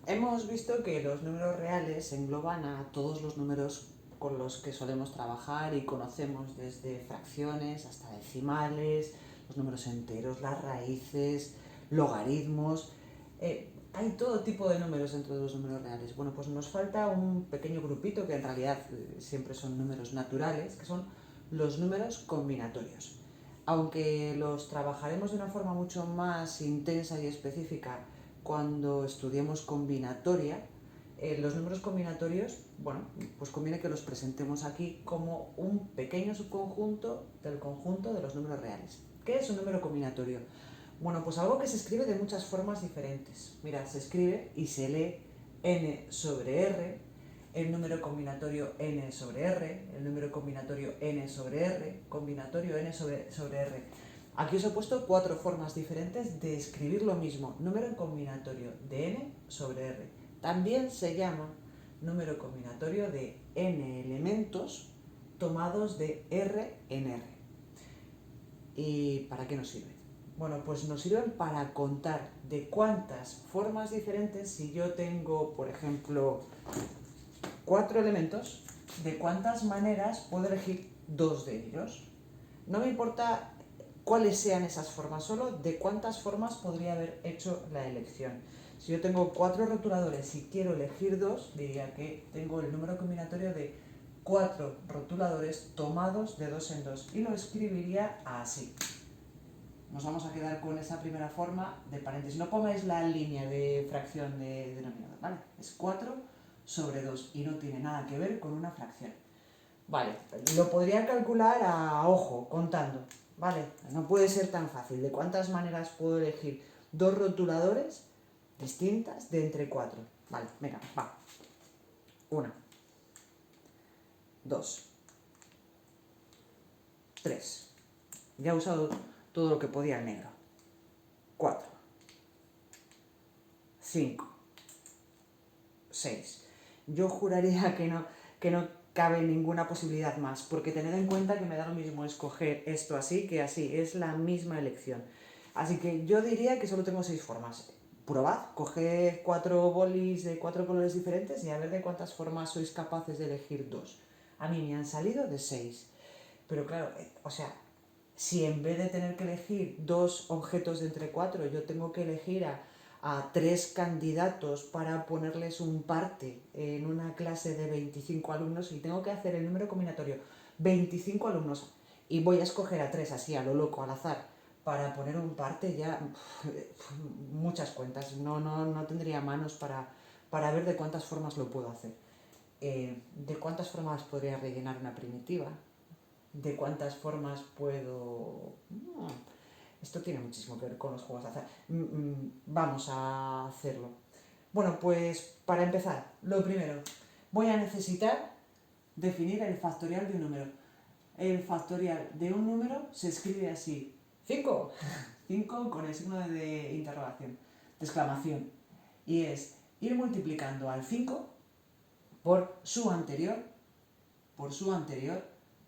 Hemos visto que los números reales engloban a todos los números con los que solemos trabajar y conocemos, desde fracciones hasta decimales, los números enteros, las raíces, logaritmos. Hay todo tipo de números dentro de los números reales. Bueno, pues nos falta un pequeño grupito que en realidad siempre son números naturales, que son los números combinatorios. Aunque los trabajaremos de una forma mucho más intensa y específica cuando estudiemos combinatoria, los números combinatorios, bueno, pues conviene que los presentemos aquí como un pequeño subconjunto del conjunto de los números reales. ¿Qué es un número combinatorio? Bueno, pues algo que se escribe de muchas formas diferentes. Mira, se escribe y se lee n sobre r, el número combinatorio n sobre r, el número combinatorio n sobre r, combinatorio n sobre r. Aquí os he puesto 4 formas diferentes de escribir lo mismo, número combinatorio de n sobre r. También se llama número combinatorio de n elementos tomados de r en r. ¿Y para qué nos sirve? Bueno, pues nos sirven para contar de cuántas formas diferentes, si yo tengo, por ejemplo, 4 elementos, de cuántas maneras puedo elegir 2 de ellos. No me importa cuáles sean esas formas, solo de cuántas formas podría haber hecho la elección. Si yo tengo 4 rotuladores y quiero elegir 2, diría que tengo el número combinatorio de 4 rotuladores tomados de 2 en 2 y lo escribiría así. Nos vamos a quedar con esa primera forma de paréntesis. No pongáis la línea de fracción de denominador, ¿vale? Es 4 sobre 2 y no tiene nada que ver con una fracción. Vale, lo podría calcular a ojo, contando, ¿vale? No puede ser tan fácil. ¿De cuántas maneras puedo elegir 2 rotuladores distintas de entre 4? Vale, venga, va. 1, 2, 3. Ya he usado todo lo que podía en negro. 4, 5, 6. Yo juraría que no cabe ninguna posibilidad más, porque tened en cuenta que me da lo mismo escoger esto así que así, es la misma elección. Así que yo diría que solo tengo 6 formas. Probad, coged 4 bolis de 4 colores diferentes y a ver de cuántas formas sois capaces de elegir 2. A mí me han salido de 6. Pero claro, o sea, si en vez de tener que elegir 2 objetos de entre 4, yo tengo que elegir a 3 candidatos para ponerles un parte en una clase de 25 alumnos y tengo que hacer el número combinatorio 25 alumnos y voy a escoger a 3 así a lo loco, al azar, para poner un parte, ya muchas cuentas, no tendría manos para ver de cuántas formas lo puedo hacer. ¿De cuántas formas podría rellenar una primitiva? ¿De cuántas formas puedo...? Esto tiene muchísimo que ver con los juegos de azar. Vamos a hacerlo. Bueno, pues para empezar, lo primero, voy a necesitar definir el factorial de un número. El factorial de un número se escribe así: 5. 5 con el signo de interrogación, de exclamación. Y es ir multiplicando al 5 por su anterior, por su anterior,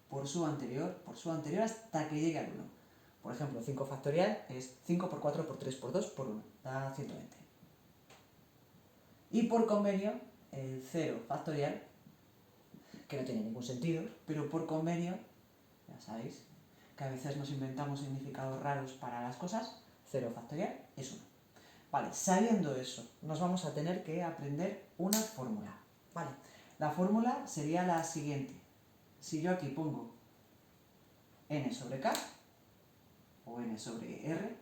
por su anterior, por su anterior, hasta que llegue al 1. Por ejemplo, 5 factorial es 5 por 4 por 3 por 2 por 1, da 120. Y por convenio, el 0 factorial, que no tiene ningún sentido, pero por convenio, ya sabéis, que a veces nos inventamos significados raros para las cosas, 0 factorial es 1. Vale, sabiendo eso, nos vamos a tener que aprender una fórmula. Vale, la fórmula sería la siguiente. Si yo aquí pongo n sobre k, o n sobre r,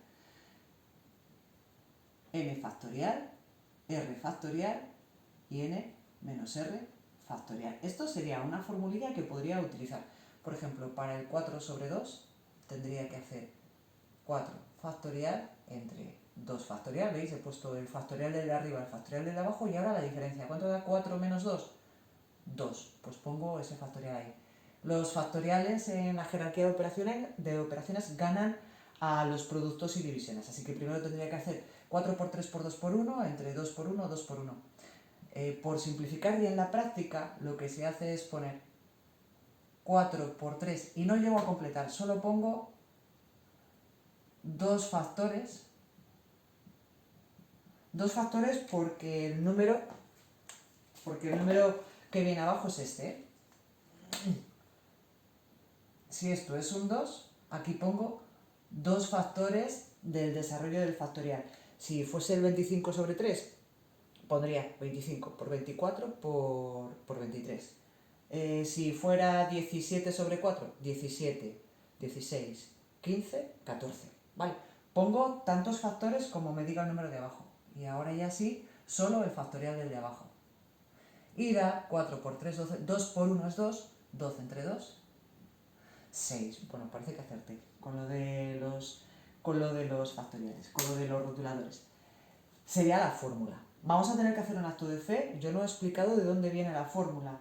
n factorial, r factorial y n menos r factorial. Esto sería una formulilla que podría utilizar. Por ejemplo, para el 4 sobre 2 tendría que hacer 4 factorial entre 2 factorial. ¿Veis? He puesto el factorial del de arriba, el factorial del de abajo y ahora la diferencia. ¿Cuánto da 4 menos 2? 2. Pues pongo ese factorial ahí. Los factoriales en la jerarquía de operaciones ganan a los productos y divisiones. Así que primero tendría que hacer 4 por 3 por 2 por 1 entre 2 por 1, 2 por 1. Por simplificar, y en la práctica lo que se hace es poner 4 por 3 y no llego a completar, solo pongo 2 factores 2 factores porque el número que viene abajo es este, ¿eh? Si esto es un 2, aquí pongo 2 factores del desarrollo del factorial. Si fuese el 25 sobre 3, pondría 25 por 24 por 23. Si fuera 17 sobre 4, 17, 16, 15, 14. Vale, pongo tantos factores como me diga el número de abajo. Y ahora ya sí, solo el factorial del de abajo. Y da 4 por 3, 12, 2 por 1 es 2, 12 entre 2, 6. Bueno, parece que acerté con lo de los factoriales, con lo de los rotuladores. Sería la fórmula. Vamos a tener que hacer un acto de fe. Yo no he explicado de dónde viene la fórmula.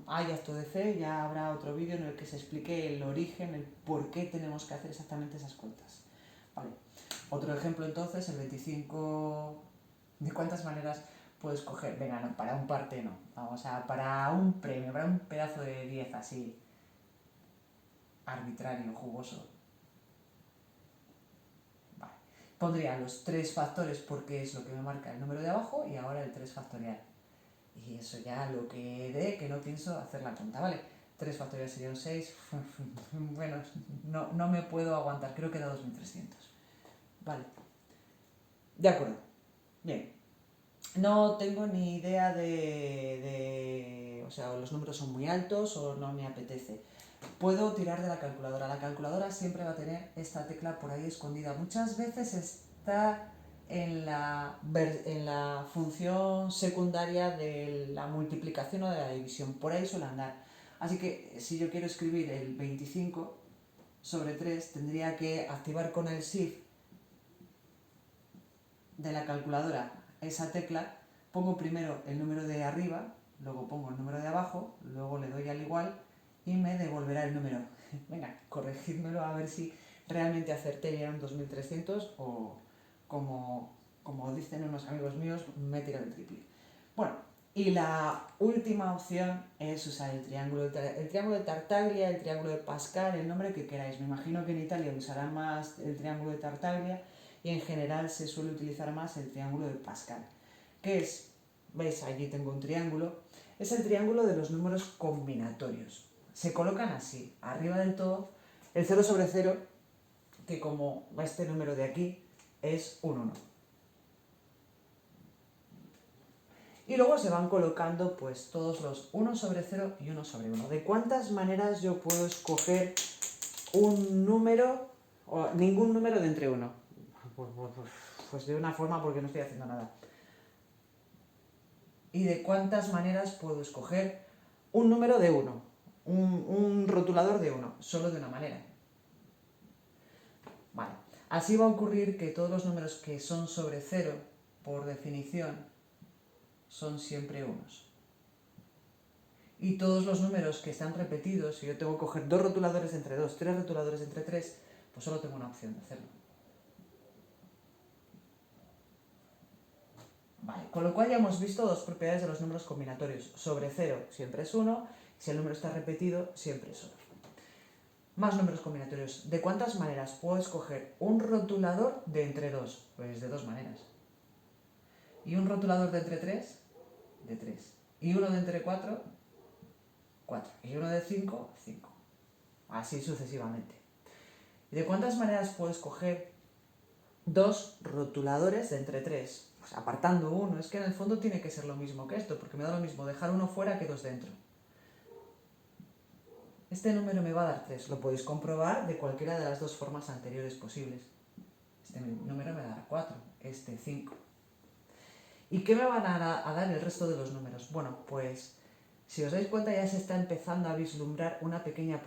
Hay acto de fe, ya habrá otro vídeo en el que se explique el origen, el por qué tenemos que hacer exactamente esas cuentas. Vale. Otro ejemplo entonces, el 25... ¿De cuántas maneras puedes coger? Venga, no, para un parte no. Vamos a, para un premio, para un pedazo de 10 así, arbitrario, jugoso. Vale. Pondría los 3 factores porque es lo que me marca el número de abajo y ahora el 3 factorial. Y eso ya lo que dé, que no pienso hacer la cuenta, ¿vale? 3 factorial serían 6. Bueno, no me puedo aguantar, creo que da 2300. Vale. De acuerdo. Bien. No tengo ni idea o sea, o los números son muy altos o no me apetece. Puedo tirar de la calculadora. La calculadora siempre va a tener esta tecla por ahí escondida. Muchas veces está en la función secundaria de la multiplicación o de la división. Por ahí suele andar. Así que si yo quiero escribir el 25 sobre 3, tendría que activar con el Shift de la calculadora esa tecla, pongo primero el número de arriba, luego pongo el número de abajo, luego le doy al igual y me devolverá el número. Venga, corregídmelo a ver si realmente acerté y eran 2300 o como dicen unos amigos míos, me he tirado el triple. Bueno, y la última opción es usar el triángulo de Tartaglia, el triángulo de Pascal, el nombre que queráis. Me imagino que en Italia usarán más el triángulo de Tartaglia y en general se suele utilizar más el triángulo de Pascal. ¿Qué es? ¿Veis? Allí tengo un triángulo. Es el triángulo de los números combinatorios. Se colocan así, arriba del todo, el 0 sobre 0, que como este número de aquí, es un 1. Y luego se van colocando pues todos los 1 sobre 0 y 1 sobre 1. ¿De cuántas maneras yo puedo escoger un número o ningún número de entre 1? Pues de una forma porque no estoy haciendo nada. ¿Y de cuántas maneras puedo escoger un número de 1? Un rotulador de 1, solo de una manera. Vale. Así va a ocurrir que todos los números que son sobre 0, por definición, son siempre unos. Y todos los números que están repetidos, si yo tengo que coger 2 rotuladores entre 2, 3 rotuladores entre 3, pues solo tengo una opción de hacerlo. Vale, con lo cual ya hemos visto dos propiedades de los números combinatorios. Sobre 0 siempre es 1, si el número está repetido siempre es 1. Más números combinatorios. ¿De cuántas maneras puedo escoger un rotulador de entre 2? Pues de 2 maneras. ¿Y un rotulador de entre 3? De 3. ¿Y uno de entre 4? 4. ¿Y uno de 5? 5. Así sucesivamente. ¿Y de cuántas maneras puedo escoger 2 rotuladores de entre 3? Pues apartando uno. Es que en el fondo tiene que ser lo mismo que esto, porque me da lo mismo dejar uno fuera que 2 dentro. Este número me va a dar 3. Lo podéis comprobar de cualquiera de las dos formas anteriores posibles. Este número me dará 4, este 5. ¿Y qué me van a dar el resto de los números? Bueno, pues si os dais cuenta ya se está empezando a vislumbrar una pequeña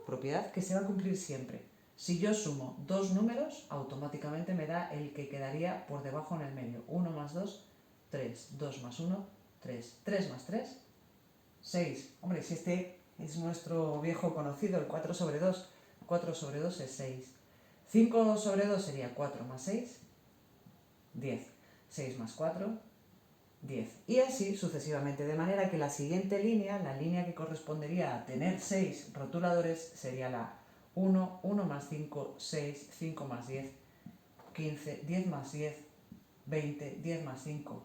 propiedad que se va a cumplir siempre. Si yo sumo dos números, automáticamente me da el que quedaría por debajo en el medio. 1 más 2, 3. 2 más 1, 3. 3 más 3, 6. Hombre, si este es nuestro viejo conocido, el 4 sobre 2. 4 sobre 2 es 6. 5 sobre 2 sería 4 más 6, 10. 6 más 4, 10. Y así sucesivamente, de manera que la siguiente línea, la línea que correspondería a tener 6 rotuladores, sería la 1, 1 más 5, 6, 5 más 10, 15, 10 más 10, 20, 10 más 5,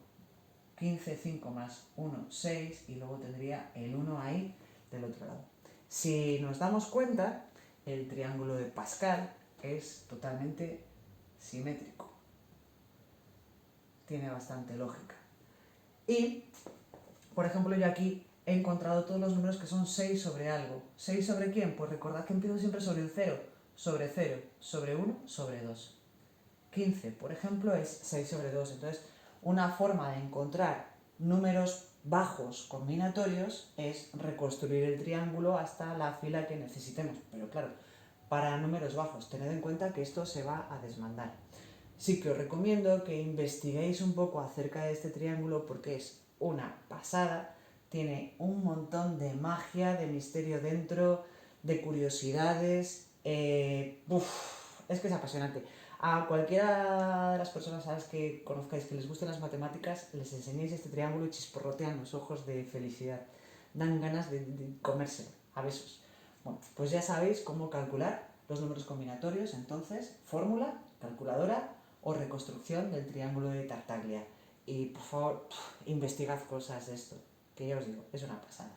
15, 5 más 1, 6, y luego tendría el 1 ahí del otro lado. Si nos damos cuenta, el triángulo de Pascal es totalmente simétrico. Tiene bastante lógica. Y, por ejemplo, yo aquí he encontrado todos los números que son 6 sobre algo. ¿6 sobre quién? Pues recordad que empiezo siempre sobre un 0. Sobre 0, sobre 1, sobre 2. 15, por ejemplo, es 6 sobre 2. Entonces, una forma de encontrar números bajos combinatorios es reconstruir el triángulo hasta la fila que necesitemos. Pero claro, para números bajos, tened en cuenta que esto se va a desmandar. Sí que os recomiendo que investiguéis un poco acerca de este triángulo porque es una pasada, tiene un montón de magia, de misterio dentro, de curiosidades, es que es apasionante. A cualquiera de las personas a las que conozcáis que les gusten las matemáticas, les enseñéis este triángulo y chisporrotean los ojos de felicidad. Dan ganas de comérselo a besos. Bueno, pues ya sabéis cómo calcular los números combinatorios, entonces, fórmula, calculadora o reconstrucción del triángulo de Tartaglia. Y por favor, investigad cosas de esto, que ya os digo, es una pasada.